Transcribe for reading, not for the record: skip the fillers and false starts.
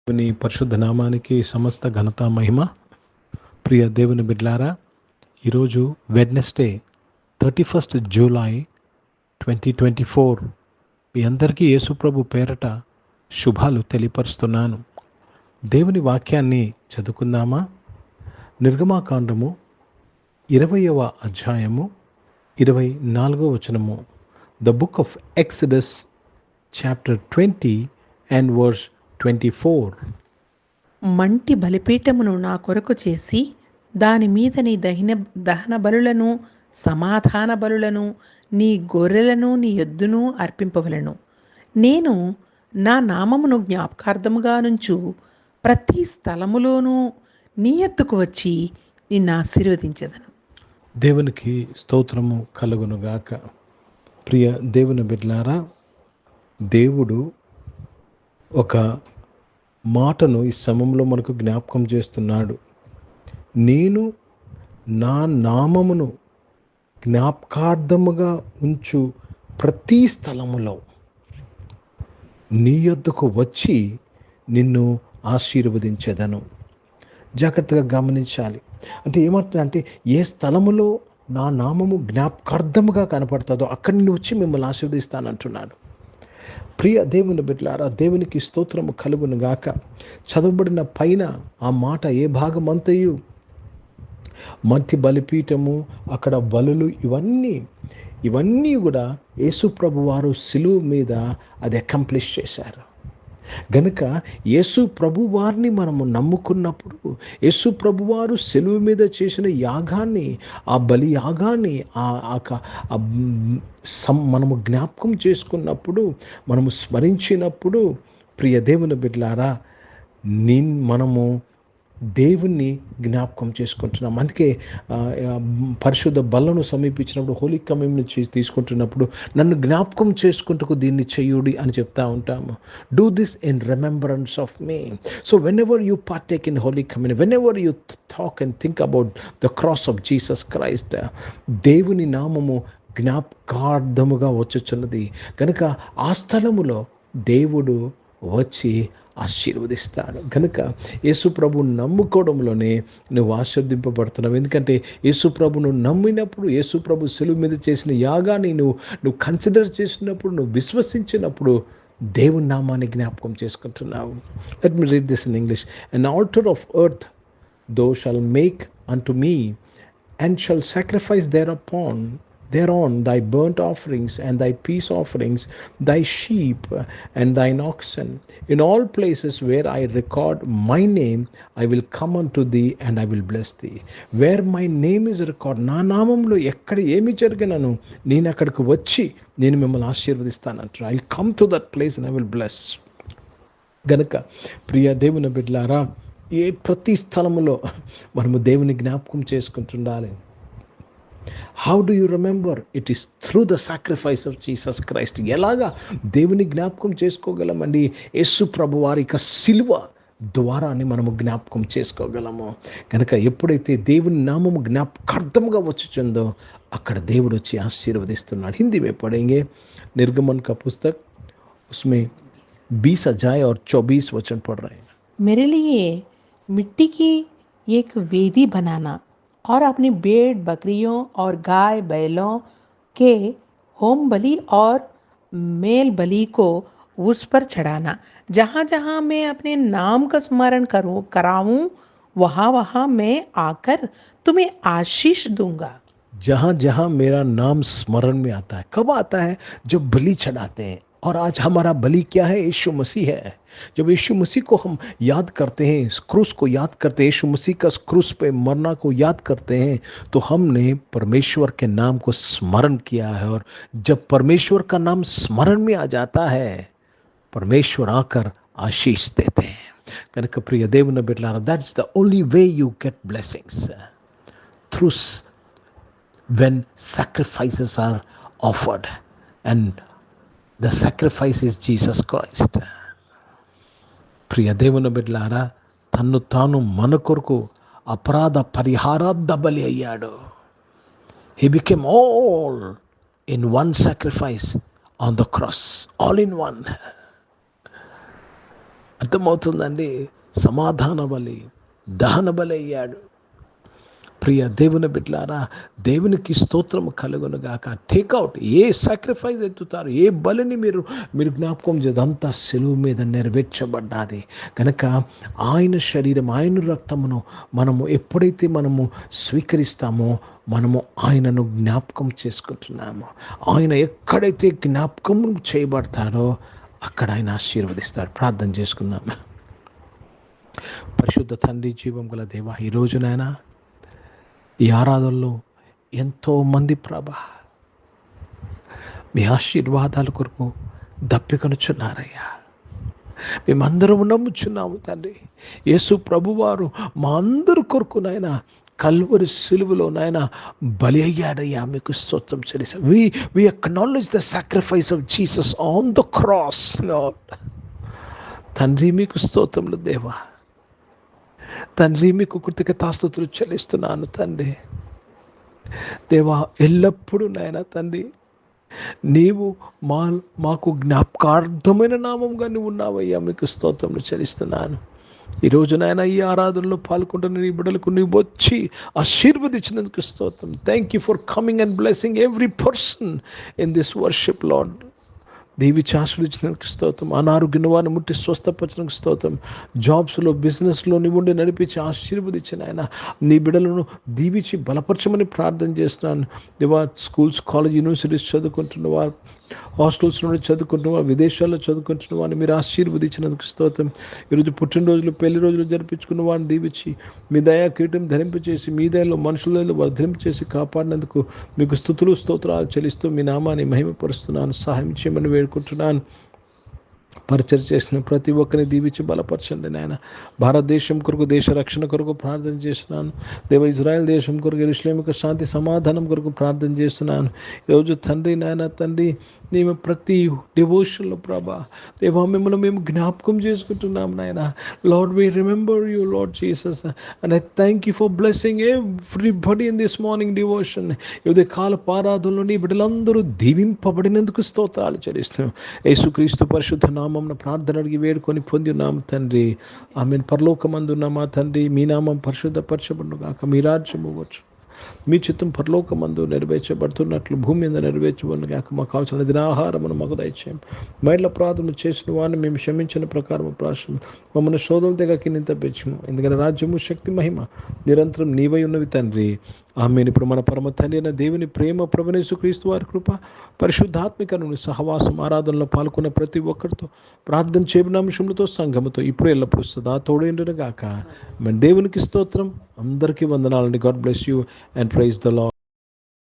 దేవుని పరిశుద్ధ నామానికి సమస్త ఘనత మహిమ. ప్రియ దేవుని బిడ్లారా, ఈరోజు వెడ్నెస్డే 31st జూలై 2024. మీ అందరికీ యేసుప్రభు పేరట శుభాలు తెలియపరుస్తున్నాను. దేవుని వాక్యాన్ని చదువుకుందామా? నిర్గమాకాండము 20వ అధ్యాయము 24వ వచనము. The book of Exodus chapter 20 and verse 24. మంటి బలిపీఠమును నా కొరకు చేసి దాని మీద నీ దహన బలులను సమాధాన బలులను నీ గొర్రెలను నీ ఎద్దును అర్పింపవలను. నేను నా నామమును జ్ఞాపకార్థముగా నుంచు ప్రతి స్థలములోనూ నీ ఎద్దుకు వచ్చి నిన్ను ఆశీర్వదించదను. దేవునికి స్తోత్రము కలుగునుగాక. ప్రియ దేవుని బిడ్డలారా, దేవుడు ఒక మాటను ఈ సమయంలో మనకు జ్ఞాపకం చేస్తున్నాడు. నేను నా నామమును జ్ఞాపకార్థముగా ఉంచు ప్రతి స్థలములో నీ యొద్దకు వచ్చి నిన్ను ఆశీర్వదించెదను. జాగ్రత్తగా గమనించాలి. అంటే ఏమంటున్నా, ఏ స్థలములో నా నామము జ్ఞాపకార్థముగా కనపడుతుందో అక్కడి నుండి వచ్చి మిమ్మల్ని ఆశీర్వదిస్తానంటున్నాడు. ప్రియ దేవుని బిడ్డలారా, దేవునికి స్తోత్రము కలుగును గాక. చదవబడిన పైన ఆ మాట ఏ భాగమంతయు మంటి బలిపీఠము, అక్కడ బలులు, ఇవన్నీ కూడా యేసుప్రభు వారు సిలువ మీద అది అకంప్లిష్ చేశారు. గనుక యేసు ప్రభు వారిని మనము నమ్ముకున్నప్పుడు, యేసు ప్రభు వారు సెలువు మీద చేసిన యాగాన్ని, ఆ బలి యాగాన్ని మనము జ్ఞాపకం చేసుకున్నప్పుడు, మనము స్మరించినప్పుడు, ప్రియ దేవుని బిడ్డలారా, మనము దేవుణ్ణి జ్ఞాపకం చేసుకుంటున్నాం. అందుకే పరిశుద్ధ బలను సమీపించినప్పుడు, హోలీ కమ్యూనియన్ తీసుకుంటున్నప్పుడు, నన్ను జ్ఞాపకం చేసుకుంటూ దీన్ని చేయుడి అని చెప్తా ఉంటాము. Do this in remembrance of me. So when ever you partake in Holi communion, when ever you talk and think about the cross of Jesus Christ, దేవుని నామము జ్ఞాపకార్థముగా వచ్చుచున్నది. కనుక ఆ స్థలములో దేవుడు వచ్చి ఆశీర్వదిస్తాడు. కనుక యేసుప్రభు నమ్ముకోవడంలోనే నువ్వు ఆశీర్వదింపబడుతున్నావు. ఎందుకంటే యేసుప్రభును నమ్మినప్పుడు, యేసుప్రభు సెలువు మీద చేసిన యాగాన్ని నువ్వు కన్సిడర్ చేసినప్పుడు, నువ్వు విశ్వసించినప్పుడు దేవుని నామాన్ని జ్ఞాపకం చేసుకుంటున్నావు. Let me read this in English. An altar of earth thou shalt make unto me, and shall sacrifice thereon thy burnt offerings and thy peace offerings, thy sheep and thine oxen. In all places where I record my name, I will come unto thee and I will bless thee. Where my name is recorded, నా నామంలో ఎక్కడ ఏమి జరిగినను నేను అక్కడికి వచ్చి నేను మిమ్మల్ని ఆశీర్వదిస్తానంట. I will come to that place and I will bless. గనుక ప్రియ దేవుని బిడ్డలారా, ప్రతి స్థలములో మనము దేవుని జ్ఞాపకం చేసుకుంటుండాలి. How do you remember? It is through the sacrifice of Jesus Christ. ఎలాగా దేవుని జ్ఞాపకం చేసుకోగలమండి? యేసు ప్రభు వారి యొక్క సిలువ ద్వారాని మనము జ్ఞాపకం చేసుకోగలము. కనుక ఎప్పుడైతే దేవుని నామము జ్ఞాపకార్థముగా వచ్చుచుందో అక్కడ దేవుడు వచ్చి ఆశీర్వదిస్తున్నాడు. హిందీ में पढ़ेंगे निर्गमन का पुस्तक, उसमें 20 अध्याय और 24 वचन पढ़ रहे हैं. मेरे लिए मिट्टी की एक वेदी बनाना और अपनी भेड़ बकरियों और गाय बैलों के होम बलि और मेल बलि को उस पर चढ़ाना. जहाँ जहाँ मैं अपने नाम का स्मरण कराऊं, वहाँ वहाँ मैं आकर तुम्हें आशीष दूंगा. जहाँ जहाँ मेरा नाम स्मरण में आता है. कब आता है? जब बलि चढ़ाते हैं. और आज हमारा बलि क्या है? यीशु मसीह है. जब यीशु मसीह को हम याद करते हैं, क्रूस को याद करते हैं, यीशु मसीह का क्रूस पे मरना को याद करते हैं, तो हमने परमेश्वर के नाम को स्मरण किया है. और जब परमेश्वर का नाम स्मरण में आ जाता है, परमेश्वर आकर आशीष देते हैं. कనుక ప్రియ దేవుని బిడ్డలారా, that's the only way you get blessings, through when sacrifices are offered, and the sacrifice is Jesus Christ. ప్రియ దేవుని బిడ్డలారా, తన్ను తాను మన కొరకు అపరాధ పరిహారార్థ బలి అయ్యాడు. He became all in one sacrifice on the cross, all in one. అర్థమవుతుందండి. సమాధాన బలి, దహన బలి అయ్యాడు. ప్రియ దేవుని బిడ్డలారా, దేవునికి స్తోత్రము కలుగును గాక. టేక్అవుట్ ఏ సాక్రిఫైస్ ఎత్తుతారు, ఏ బలిని మీరు జ్ఞాపకం చేయదు, అంతా సెలువు మీద నెరవేర్చబడ్డాది. కనుక ఆయన శరీరం, ఆయన రక్తమును మనము ఎప్పుడైతే మనము స్వీకరిస్తామో మనము ఆయనను జ్ఞాపకం చేసుకుంటున్నాము. ఆయన ఎక్కడైతే జ్ఞాపకం చేయబడతాడో అక్కడ ఆయన ఆశీర్వదిస్తాడు. ప్రార్థన చేసుకుందాం. పరిశుద్ధ తండ్రి, జీవం గల దేవా, ఈ రోజునైనా ఈ ఆరాధనలో ఎంతోమంది ప్రభా మీ ఆశీర్వాదాల కొరకు దప్పికొనుచున్నారయ్యా. మేమందరం నమ్ముచున్నాము తండ్రి. యేసు ప్రభువారు మా అందరి కొరకు నాయన కల్వరి సిలువలో నాయన బలి అయ్యాడయ్యా. మీకు స్తోత్రం చెల్లిస్తాం. We acknowledge the sacrifice of Jesus on the cross Lord. తండ్రి మీకు స్తోత్రములు దేవా. తండ్రి మీకు కృతజ్ఞతాస్తుతులు చెల్లిస్తున్నాను తండ్రి. దేవా, ఎల్లప్పుడూ నాయన తండ్రి నీవు మాకు జ్ఞాపకార్థమైన నామంగా నువ్వు ఉన్నావయ్యా. మీకు స్తోత్రములు చెల్లిస్తున్నాను. ఈరోజు నాయన ఈ ఆరాధనలో పాల్గొంటున్న నీ బిడ్డలకు నువ్వు వచ్చి ఆశీర్వదించినందుకు స్తోత్రం. Thank you for coming and blessing every person in this worship lord. దీవించి ఆశీర్వదించినందుకు స్తోత్రం. అనారోగ్యం వారిని ముట్టి స్వస్థపరచడానికి స్తోత్రం. జాబ్స్లో, బిజినెస్లో నీవు ఉండి నడిపించి ఆశీర్వదించిన ఆయన నీ బిడ్డలను దీవించి బలపరచమని ప్రార్థన చేస్తున్నాను. దేవా, స్కూల్స్, కాలేజ్, యూనివర్సిటీస్ చదువుకుంటున్న వారు, హాస్టల్స్ నుండి చదువుకుంటున్న వారు, విదేశాల్లో చదువుకుంటున్న వారిని మీరు ఆశీర్వదించినందుకు స్తోత్రం. ఈరోజు పుట్టినరోజులు, పెళ్లి రోజులు జరిపించుకున్న వారిని దీవించి మీ దయా కిరీటం ధరింపచేసి మీ దయలో మనుషుల దయలో వర్ధింపచేసి కాపాడినందుకు మీకు స్తుతులు స్తోత్రాలు చెల్లిస్తూ మీ నామాన్ని మహిమపరుస్తున్నాను. సహాయం చేయమని వేడుకుంటున్నాను. పరిచయం చేసిన ప్రతి ఒక్కరిని దీవించి బలపరచండి నాయన. భారతదేశం కొరకు, దేశ రక్షణ కొరకు ప్రార్థన చేస్తున్నాను. దేవ, ఇజ్రాయెల్ దేశం కొరకు, యెరూషలేముకు శాంతి సమాధానం కొరకు ప్రార్థన చేస్తున్నాను. ఈరోజు తండ్రి నాయన తండ్రి, మేము ప్రతి డివోషన్లో ప్రభా దేవా మిమ్మల్ని మేము జ్ఞాపకం చేసుకుంటున్నాం నాయన. Lord, we remember you Lord Jesus and I thank you for blessing everybody in this morning devotion. ఇదే కాలపు ఆరాధనలో నీ బిడ్డలందరూ దీవింపబడినందుకు స్తోత్రాలు చెల్లిస్తున్నాం. యేసుక్రీస్తు పరిశుద్ధ నామమున ప్రార్థన అడిగి వేడుకొని పొంది ఉన్నాము తండ్రి. ఆమెన్. పరలోకమందున్న మా తండ్రి, మీ నామం పరిశుద్ధపరచబడును గాక. మీ రాజ్యము వచ్చు, మీ చిత్తం పరలోకమందు నెరవేర్చబడుతున్నట్లు భూమి మీద నెరవేర్చబడును గాక. మాకు కావాల్సిన దినాహారమును మాకు దయచేయం. మైళ్ళ ప్రార్థన చేసిన వారిని మేము క్షమించిన ప్రకారం ప్రాశం మమ్మల్ని శోధన దగ్గరికి నింతపెచ్చము. ఎందుకంటే రాజ్యము, శక్తి, మహిమ నిరంతరం నీవై ఉన్నవి తండ్రి. ఆమెను. ఇప్పుడు మన పరమ తండ్రి అయిన దేవుని ప్రేమ, ప్రభువైన యేసుక్రీస్తు వారి కృప, పరిశుద్ధాత్మిక సహవాసం, ఆరాధనలో పాల్గొన్న ప్రతి ఒక్కరితో, ప్రార్థన చేయబడిన అంశములతో, సంఘముతో ఇప్పుడు ఎల్లప్పుడూ సదా తోడైండును గాక. మన దేవునికి స్తోత్రం. అందరికీ వందనాలండి. God bless you and praise the lord.